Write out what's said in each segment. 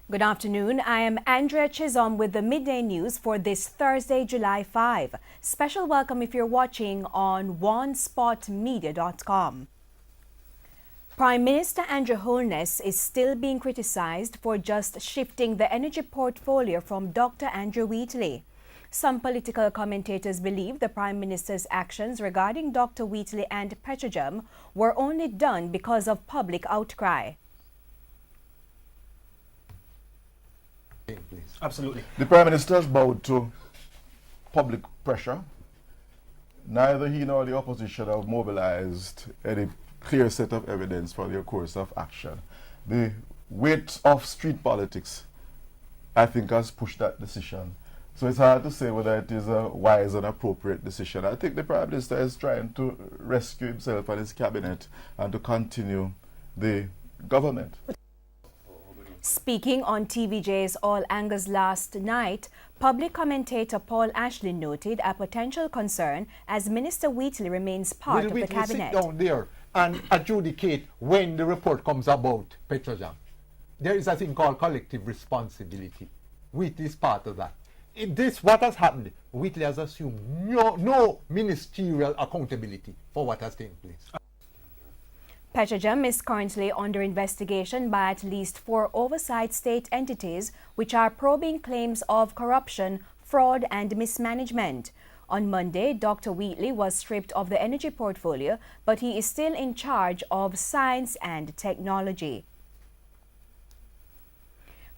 Good afternoon. I am Andrea Chisholm with the Midday News for this Thursday, July 5. Special welcome if you're watching on onespotmedia.com. Prime Minister Andrew Holness is still being criticized for just shifting the energy portfolio from Dr. Andrew Wheatley. Some political commentators believe the Prime Minister's actions regarding Dr. Wheatley and Petrojam were only done because of public outcry. Absolutely. The Prime Minister has bowed to public pressure. Neither he nor the opposition have mobilized any clear set of evidence for their course of action. The weight of street politics, I think, has pushed that decision. So it's hard to say whether it is a wise and appropriate decision. I think the Prime Minister is trying to rescue himself and his cabinet and to continue the government. Speaking on TVJ's All Angles last night, public commentator Paul Ashley noted a potential concern as Minister Wheatley remains part of the cabinet. Sit down there and adjudicate when the report comes about Petrojam. There is a thing called collective responsibility. Wheatley is part of that. What has happened, Wheatley has assumed no ministerial accountability for what has taken place. Petrojam is currently under investigation by at least 4 oversight state entities which are probing claims of corruption, fraud and mismanagement. On Monday, Dr. Wheatley was stripped of the energy portfolio, but he is still in charge of science and technology.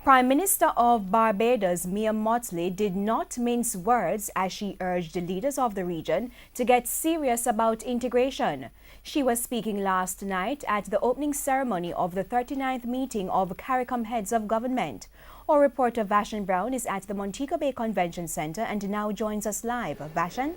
Prime Minister of Barbados, Mia Mottley, did not mince words as she urged the leaders of the region to get serious about integration. She was speaking last night at the opening ceremony of the 39th meeting of CARICOM heads of government. Our reporter Vashan Brown is at the Montego Bay Convention Center and now joins us live. Vashan?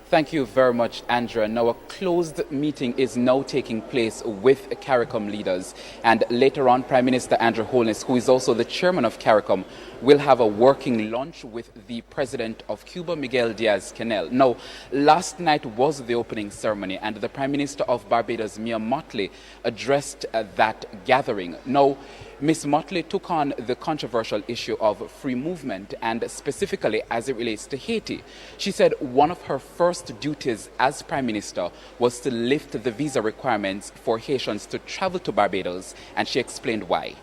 Thank you very much, Andrea. Now, a closed meeting is now taking place with CARICOM leaders. And later on, Prime Minister Andrew Holness, who is also the chairman of CARICOM, will have a working lunch with the president of Cuba, Miguel Diaz-Canel. Now, last night was the opening ceremony, and the Prime Minister of Barbados, Mia Mottley, addressed that gathering. Now, Ms. Mottley took on the controversial issue of free movement, and specifically as it relates to Haiti. She said one of her first duties as Prime Minister was to lift the visa requirements for Haitians to travel to Barbados, and she explained why.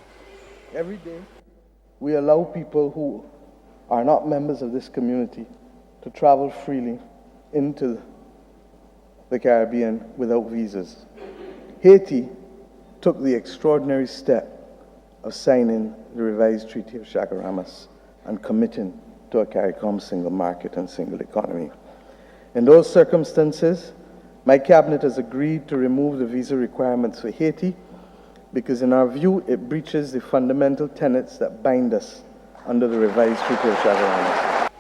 Every day, we allow people who are not members of this community to travel freely into the Caribbean without visas. Haiti took the extraordinary step of signing the revised Treaty of Chaguaramas and committing to a CARICOM single market and single economy. In those circumstances, my cabinet has agreed to remove the visa requirements for Haiti because in our view, it breaches the fundamental tenets that bind us under the revised Treaty of Chaguaramas.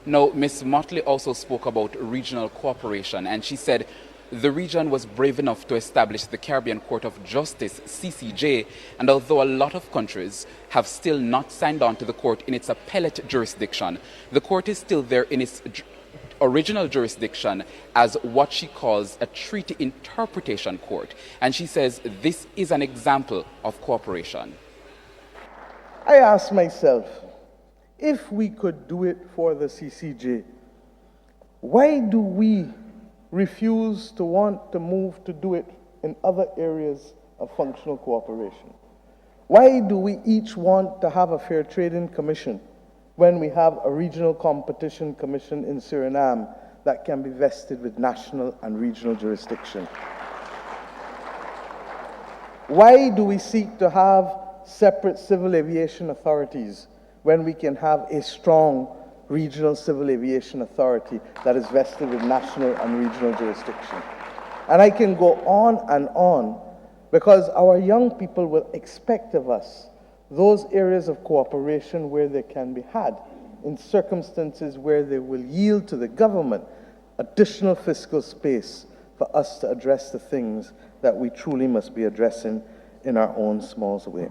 Now, Ms. Mottley also spoke about regional cooperation, and she said the region was brave enough to establish the Caribbean Court of Justice, CCJ, and although a lot of countries have still not signed on to the court in its appellate jurisdiction, the court is still there in its original jurisdiction as what she calls a treaty interpretation court. And she says this is an example of cooperation. I ask myself, if we could do it for the CCJ, why do we refuse to want to move to do it in other areas of functional cooperation? Why do we each want to have a fair trading commission when we have a regional competition commission in Suriname that can be vested with national and regional jurisdiction? Why do we seek to have separate civil aviation authorities when we can have a strong regional civil aviation authority that is vested with national and regional jurisdiction? And I can go on because our young people will expect of us those areas of cooperation where they can be had in circumstances where they will yield to the government additional fiscal space for us to address the things that we truly must be addressing in our own small way.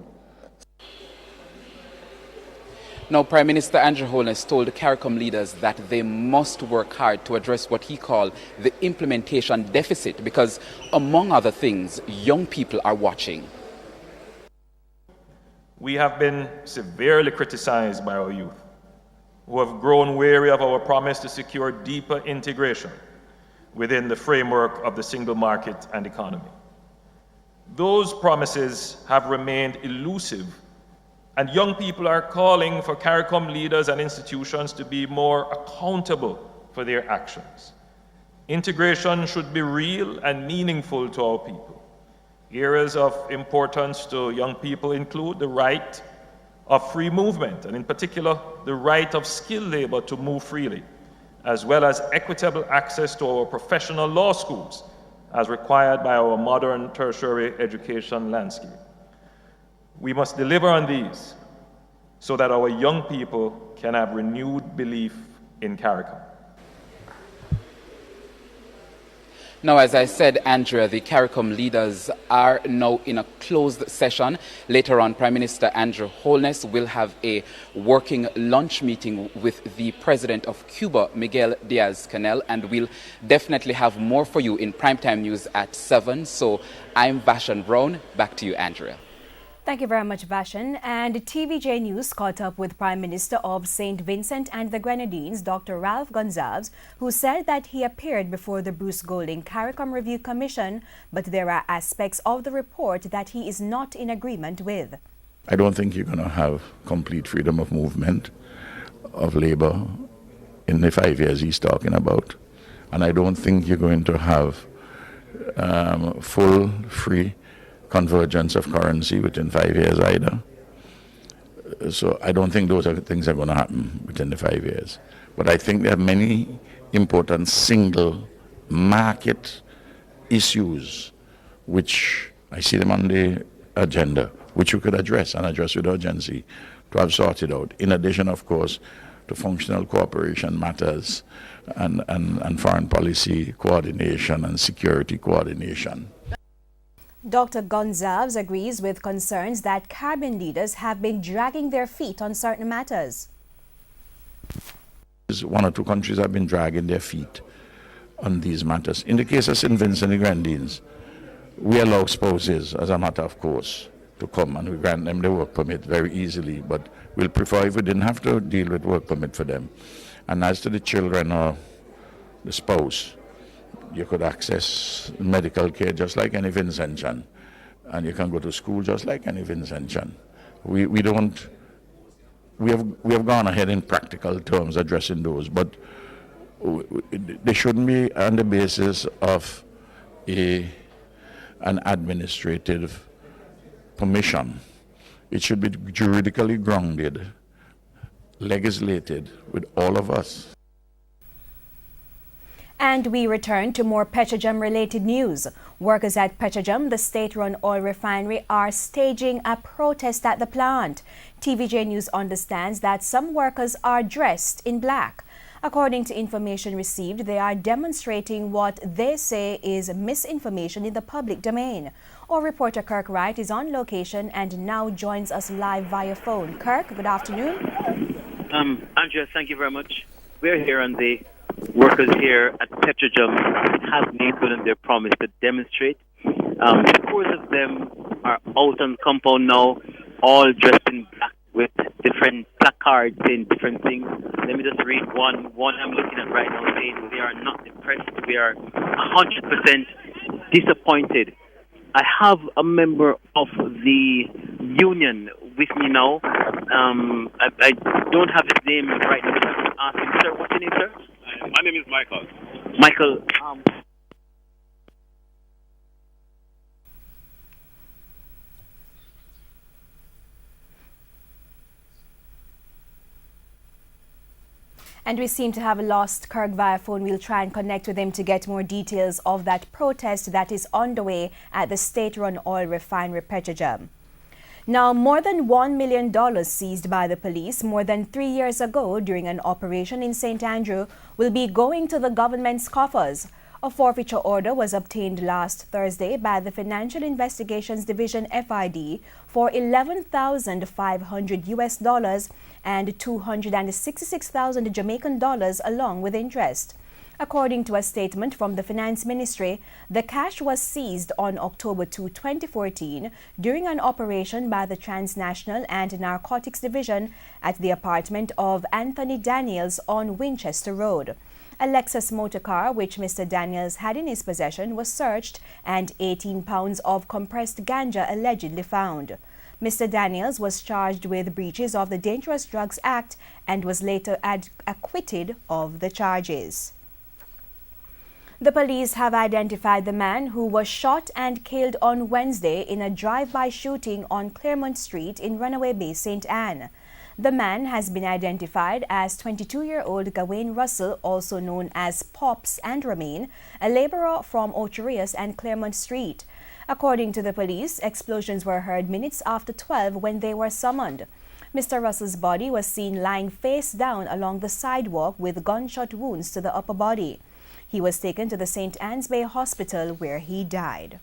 Now, Prime Minister Andrew Holness told the CARICOM leaders that they must work hard to address what he called the implementation deficit because, among other things, young people are watching. we have been severely criticized by our youth, who have grown weary of our promise to secure deeper integration within the framework of the single market and economy. Those promises have remained elusive, and young people are calling for CARICOM leaders and institutions to be more accountable for their actions. Integration should be real and meaningful to our people. Areas of importance to young people include the right of free movement, and in particular, the right of skilled labor to move freely, as well as equitable access to our professional law schools, as required by our modern tertiary education landscape. We must deliver on these so that our young people can have renewed belief in CARICOM. Now, as I said, Andrea, the CARICOM leaders are now in a closed session. Later on, Prime Minister Andrew Holness will have a working lunch meeting with the President of Cuba, Miguel Diaz-Canel, and we'll definitely have more for you in Primetime News at 7. So I'm Vashan Brown. Back to you, Andrea. Thank you very much, Vashan. And TVJ News caught up with Prime Minister of St. Vincent and the Grenadines, Dr. Ralph Gonsalves, who said that he appeared before the Bruce Golding CARICOM Review Commission, but there are aspects of the report that he is not in agreement with. I don't think you're going to have complete freedom of movement of labor in the 5 years he's talking about. And I don't think you're going to have full, free convergence of currency within 5 years either. So I don't think those are things that are going to happen within the 5 years. But I think there are many important single market issues which I see them on the agenda, which we could address and address with urgency to have sorted out. In addition, of course, to functional cooperation matters and foreign policy coordination and security coordination. Dr. Gonsalves agrees with concerns that Caribbean leaders have been dragging their feet on certain matters. One or two countries have been dragging their feet on these matters. In the case of St. Vincent and the Grenadines, we allow spouses, as a matter of course, to come and we grant them the work permit very easily, but we'll prefer if we didn't have to deal with work permit for them. And as to the children or the spouse, you could access medical care just like any Vincentian, and you can go to school just like any Vincentian. We have gone ahead in practical terms addressing those, but they shouldn't be on the basis of an administrative permission. It should be juridically grounded, legislated with all of us. And we return to more Petrojam-related news. Workers at Petrojam, the state-run oil refinery, are staging a protest at the plant. TVJ News understands that some workers are dressed in black. According to information received, they are demonstrating what they say is misinformation in the public domain. Our reporter Kirk Wright is on location and now joins us live via phone. Kirk, good afternoon. Andrea, thank you very much. We're here on the workers here at Petrojam have made good on their promise to demonstrate. Scores of them are out on the compound now, all dressed in black with different placards saying different things. Let me just read one I'm looking at right now saying they are not depressed, we are 100% disappointed. I have a member of the union with me now. I don't have his name right now, but I'm going to ask him, sir, what's your name, sir? My name is Michael. Michael, And we seem to have lost Kirk via phone. We'll try and connect with him to get more details of that protest that is underway at the state-run oil refinery Petrojam. Now, more than $1 million seized by the police more than 3 years ago during an operation in St. Andrew will be going to the government's coffers. A forfeiture order was obtained last Thursday by the Financial Investigations Division FID for $11,500 US and 266,000 Jamaican dollars along with interest. According to a statement from the Finance Ministry, the cash was seized on October 2, 2014 during an operation by the Transnational Anti-Narcotics Division at the apartment of Anthony Daniels on Winchester Road. A Lexus motor car which Mr. Daniels had in his possession was searched and 18 pounds of compressed ganja allegedly found. Mr. Daniels was charged with breaches of the Dangerous Drugs Act and was later acquitted of the charges. The police have identified the man who was shot and killed on Wednesday in a drive-by shooting on Claremont Street in Runaway Bay, St. Anne. The man has been identified as 22-year-old Gawain Russell, also known as Pops and Remain, a laborer from Ocherius and Claremont Street. According to the police, explosions were heard minutes after 12 when they were summoned. Mr. Russell's body was seen lying face down along the sidewalk with gunshot wounds to the upper body. He was taken to the St. Anne's Bay Hospital where he died.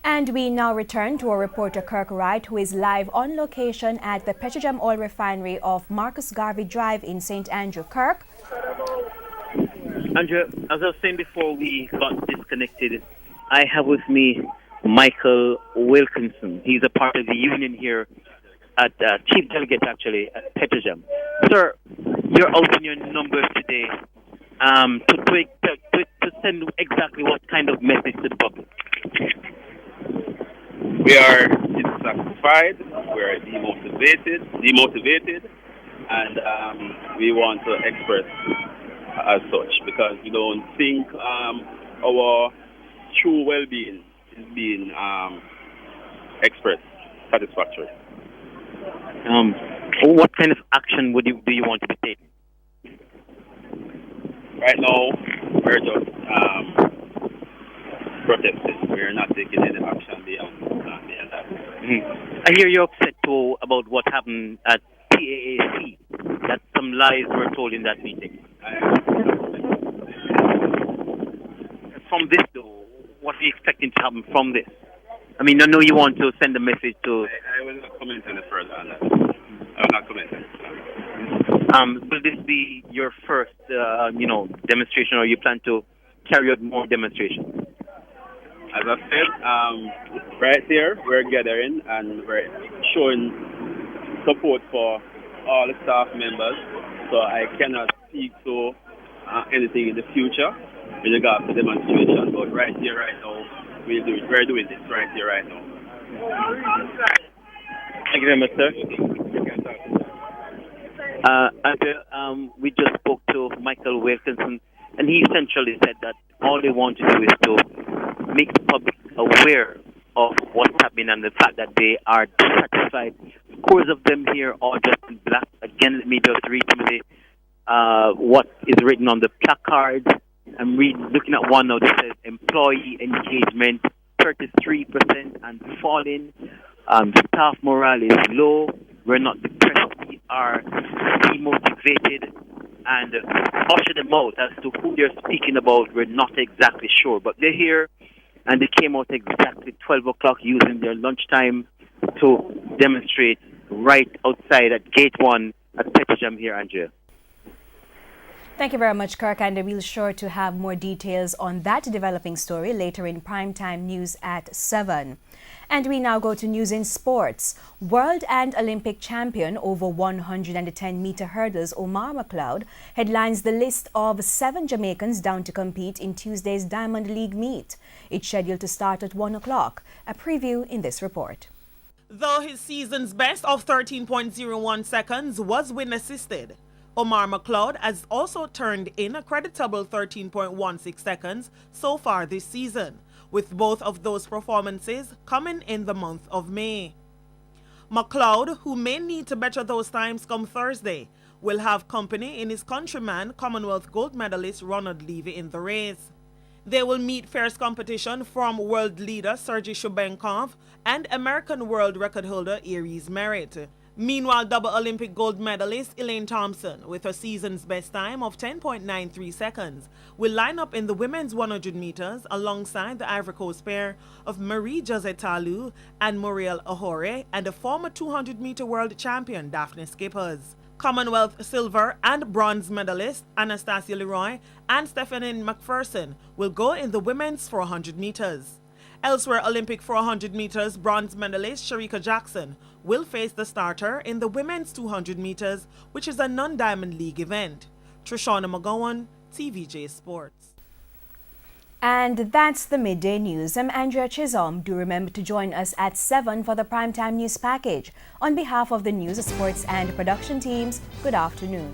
And we now return to our reporter Kirk Wright, who is live on location at the Petrojam Oil Refinery of Marcus Garvey Drive in St. Andrew. Kirk? Andrew, as I was saying before we got disconnected, I have with me Michael Wilkinson. He's a part of the union here at Chief Delegate, actually, at Petrojam. Sir, you're out in your numbers today to send exactly what kind of message to the public? We are dissatisfied, we are demotivated, and we want to express as such because we don't think our true well-being is being expressed satisfactorily. What kind of action do you want to be taking? Right now, we're just protesting. We're not taking any action beyond that. Mm-hmm. I hear you're upset too about what happened at PAAC, that some lies were told in that meeting. From this, though, what are you expecting to happen from this? I mean, I know you want to send a message to... I will not comment any further on that. I will not comment. Will this be your first, demonstration, or you plan to carry out more demonstrations? As I said, right here, we're gathering and we're showing support for all the staff members. So I cannot speak to anything in the future with regard to demonstration. But right here, right now, we're doing this right here, right now. Thank you very much, sir. We just spoke to Michael Wilkinson, and he essentially said that all they want to do is to make the public aware of what's happening and the fact that they are dissatisfied. Scores of them here are just in black. Again, let me just read some of what is written on the placards. I'm looking at one now that says employee engagement 33% and falling. Staff morale is low. We're not depressed. We are demotivated. And usher them out as to who they're speaking about, we're not exactly sure. But they're here, and they came out exactly 12 o'clock using their lunchtime to demonstrate right outside at Gate 1 at Petrojam here, Andrea. Thank you very much, Kirk, and we'll sure to have more details on that developing story later in primetime news at 7. And we now go to news in sports. World and Olympic champion over 110-meter hurdles Omar McLeod headlines the list of 7 Jamaicans down to compete in Tuesday's Diamond League meet. It's scheduled to start at 1 o'clock. A preview in this report. Though his season's best of 13.01 seconds was wind-assisted, Omar McLeod has also turned in a creditable 13.16 seconds so far this season, with both of those performances coming in the month of May. McLeod, who may need to better those times come Thursday, will have company in his countryman Commonwealth gold medalist Ronald Levy in the race. They will meet fierce competition from world leader Sergei Shubenkov and American world record holder Aries Merritt. Meanwhile, double Olympic gold medalist Elaine Thompson, with her season's best time of 10.93 seconds, will line up in the women's 100 meters alongside the Ivory Coast pair of Marie-José Talou and Muriel Ahore and the former 200-meter world champion Daphne Skippers. Commonwealth silver and bronze medalist Anastasia Leroy and Stephanie McPherson will go in the women's 400 meters. Elsewhere, Olympic 400 meters bronze medalist Sharika Jackson will face the starter in the women's 200 meters, which is a non-Diamond League event. Trishana McGowan, TVJ Sports. And that's the Midday News. I'm Andrea Chisholm. Do remember to join us at 7 for the Primetime News Package. On behalf of the News, Sports and Production teams, good afternoon.